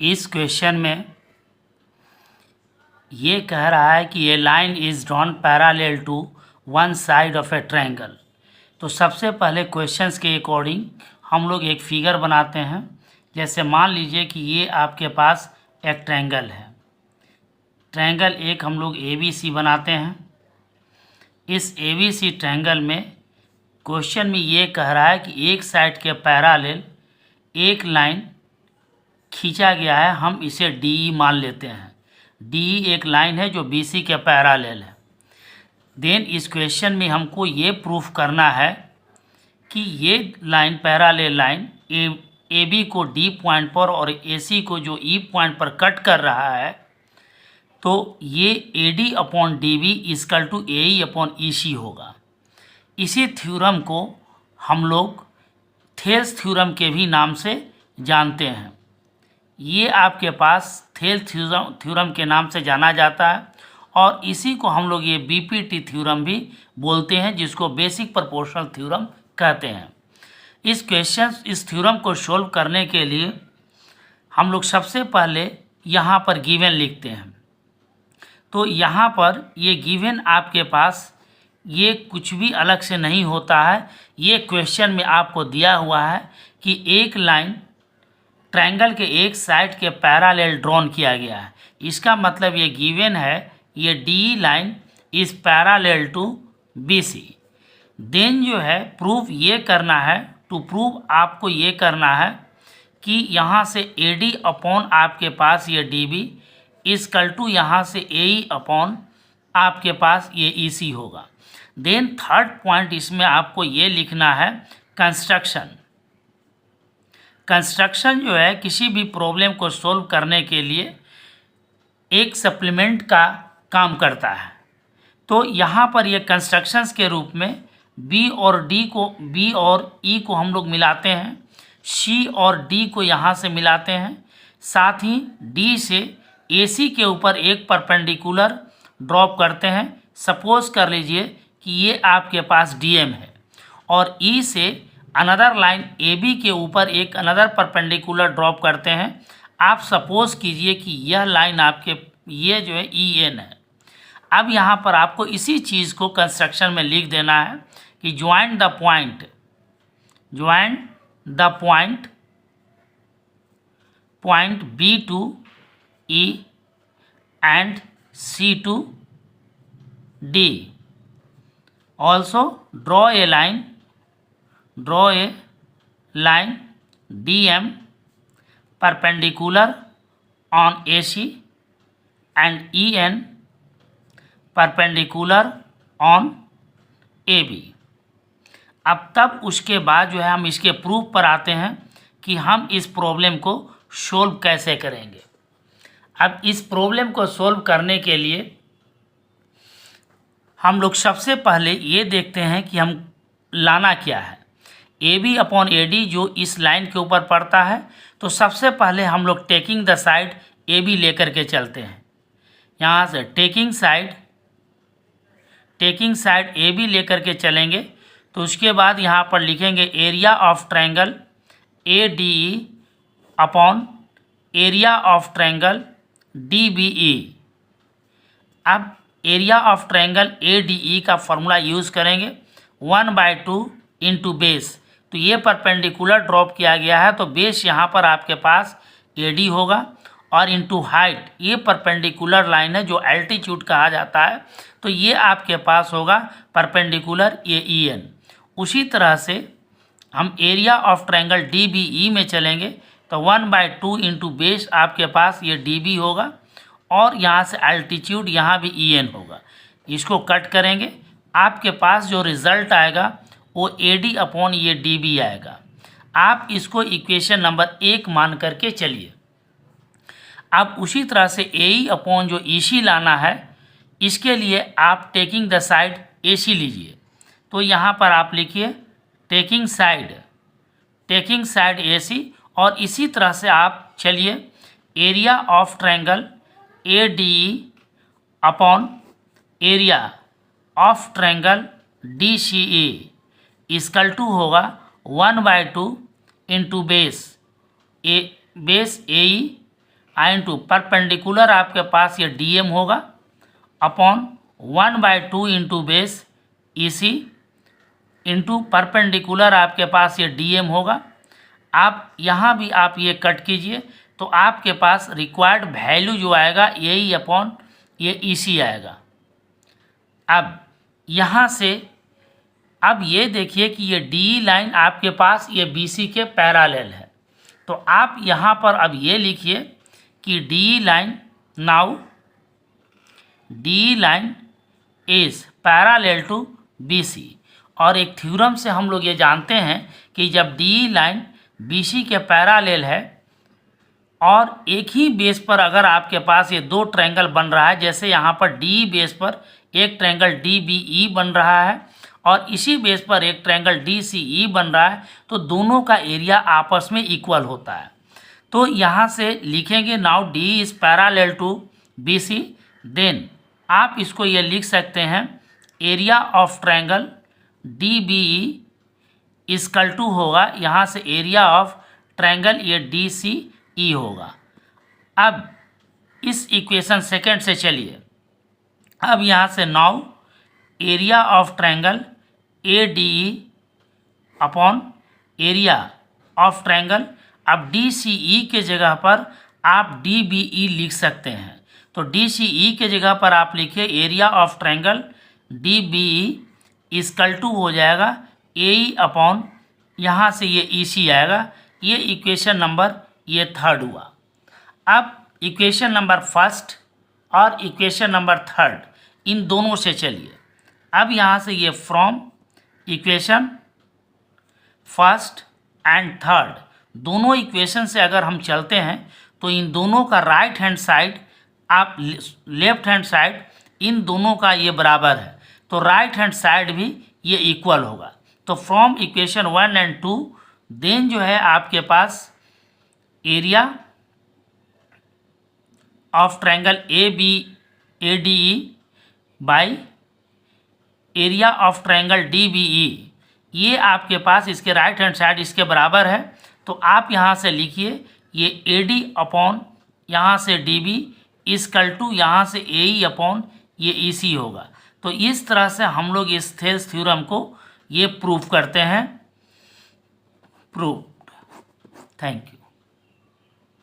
इस क्वेश्चन में ये कह रहा है कि ये line is drawn parallel to one side of a triangle. तो सबसे पहले क्वेश्चंस के अकॉर्डिंग हम लोग एक फिगर बनाते हैं। जैसे मान लीजिए कि ये आपके पास एक ट्रायंगल है, ट्रायंगल एक हम लोग ABC बनाते हैं। इस ABC ट्रायंगल में क्वेश्चन में ये कह रहा है कि एक साइड के पैरेलल एक लाइन खींचा गया है, हम इसे DE मान लेते हैं। DE एक लाइन है जो BC के पैरेलल है। देन इस क्वेश्चन में हमको ये प्रूफ करना है कि ये लाइन पैरेलल लाइन AB को D पॉइंट पर और AC को जो E पॉइंट पर कट कर रहा है, तो ये AD upon DB equal to AE upon EC होगा। इसी थ्योरम को हम लोग थेल्स थ्योरम के भी नाम से जानते हैं। ये आपके पास थेल्स थ्योरम के नाम से जाना जाता है और इसी को हम लोग ये BPT थ्योरम भी बोलते हैं, जिसको बेसिक प्रोपोर्शनल थ्योरम कहते हैं। इस थ्योरम को सोल्व करने के लिए हम लोग सबसे पहले यहाँ पर गिवन लिखते हैं। तो यहाँ पर ये गिवन आपके पास ये कुछ भी अलग से नहीं होता है। ये क्वेश्चन में आपको दिया हुआ है कि एक लाइन ट्रायंगल के एक साइड के पैरेलल ड्रॉन किया गया है। इसका मतलब ये गिवन है, ये DE line is parallel to BC। Then जो है प्रूफ ये करना है, टू प्रूव आपको ये करना है कि यहाँ से AD अपॉन आपके पास ये DB इक्वल टू यहाँ से AE अपॉन आपके पास ये EC होगा। देन थर्ड पॉइंट इसमें आपको ये लिखना है कंस्ट्रक्शन। कंस्ट्रक्शन जो है किसी भी प्रॉब्लम को सॉल्व करने के लिए एक सप्लीमेंट का काम करता है। तो यहाँ पर ये कंस्ट्रक्शंस के रूप में B और E को हम लोग मिलाते हैं, C और D को यहाँ से मिलाते हैं, साथ ही D से AC के ऊपर एक परपेंडिकुलर ड्रॉप करते हैं। सपोज कर लीजिए कि ये आपके पास DM है और E से अनदर लाइन AB के ऊपर एक अनदर परपेंडिकुलर ड्रॉप करते हैं। आप सपोज कीजिए कि यह लाइन आपके ये जो है EN है। अब यहाँ पर आपको इसी चीज़ को कंस्ट्रक्शन में लिख देना है कि join the point B to E and C to D। Also draw a line DM perpendicular on AC and EN perpendicular on AB। अब तब उसके बाद जो है हम इसके प्रूफ पर आते हैं कि हम इस प्रॉब्लम को सोल्व कैसे करेंगे। अब इस प्रॉब्लम को सोल्व करने के लिए हम लोग सबसे पहले ये देखते हैं कि हम लाना क्या है। AB अपॉन AD जो इस लाइन के ऊपर पड़ता है, तो सबसे पहले हम लोग टेकिंग द साइड AB लेकर के चलते हैं। यहाँ से टेकिंग साइड AB लेकर के चलेंगे, तो उसके बाद यहाँ पर लिखेंगे area of triangle ADE upon area of triangle DBE। अब एरिया ऑफ ट्रायंगल ADE का फॉर्मूला यूज़ करेंगे 1/2 इंटू बेस। तो ये परपेंडिकुलर ड्रॉप किया गया है, तो बेस यहाँ पर आपके पास AD होगा और इंटू हाइट, ये परपेंडिकुलर लाइन है जो एल्टीट्यूड कहा जाता है, तो ये आपके पास होगा परपेंडिकुलर EN। उसी तरह से हम एरिया ऑफ ट्रायंगल DBE में चलेंगे, तो 1/2 इंटू बेस आपके पास ये DB होगा और यहाँ से एल्टीट्यूड यहाँ भी EN होगा। इसको कट करेंगे, आपके पास जो रिज़ल्ट आएगा वो AD अपॉन ये DB आएगा। आप इसको इक्वेशन नंबर 1 मान करके चलिए। अब उसी तरह से AE अपॉन जो EC लाना है, इसके लिए आप टेकिंग द साइड AC लीजिए। तो यहाँ पर आप लिखिए टेकिंग साइड AC और इसी तरह से आप चलिए area of triangle ADE upon area of triangle DCE equal to होगा 1/2 into base AE I into perpendicular आपके पास ये डी एम होगा upon 1/2 into base E C into perpendicular आपके पास ये डी एम होगा। आप यहाँ भी आप ये कट कीजिए तो आपके पास रिक्वायर्ड वैल्यू जो आएगा यही अपॉन ये ई सी आएगा। अब यहाँ से अब ये देखिए कि ये डी लाइन आपके पास ये बी सी के पैरेलल है, तो आप यहाँ पर अब ये लिखिए कि D line now D line is parallel to B C. और एक थ्योरम से हम लोग ये जानते हैं कि जब डी लाइन बी सी के पैरेलल है और एक ही बेस पर अगर आपके पास ये दो ट्रायंगल बन रहा है, जैसे यहाँ पर डी बेस पर एक ट्रायंगल डी बी ई बन रहा है और इसी बेस पर एक ट्रायंगल डी सी ई बन रहा है, तो दोनों का एरिया आपस में इक्वल होता है। तो यहाँ से लिखेंगे now D is parallel to B C, then आप इसको ये लिख सकते हैं area of triangle D B E equal to होगा यहाँ से एरिया ऑफ ट्रायंगल ये डी सी ई होगा। अब इस इक्वेशन सेकेंड से चलिए, अब यहाँ से now area of triangle A D E upon area of triangle, अब डी सी ई के जगह पर आप डी बी ई लिख सकते हैं। तो डी सी ई के जगह पर आप लिखिए area of triangle D B E equal to हो जाएगा ए ई अपॉन यहाँ से ये ई सी आएगा। ये इक्वेशन नंबर ये थर्ड हुआ। अब इक्वेशन नंबर फर्स्ट और इक्वेशन नंबर थर्ड इन दोनों से चलिए। अब यहाँ से ये from equation first and third दोनों इक्वेशन से अगर हम चलते हैं तो इन दोनों का राइट हैंड साइड आप लेफ्ट हैंड साइड इन दोनों का ये बराबर है, तो राइट हैंड साइड भी ये इक्वल होगा। तो फ्रॉम इक्वेशन 1 एंड 2 देन जो है आपके पास area of triangle A B A D E by area of triangle D B E, ये आपके पास इसके राइट हैंड साइड इसके बराबर है। तो आप यहाँ से लिखिए ये ए डी अपॉन यहाँ से डी बी इक्वल टू यहाँ से ए ई अपॉन ये ई सी होगा। तो इस तरह से हम लोग इस थेल्स थ्योरम को ये प्रूव करते हैं। प्रूव्ड। Thank you.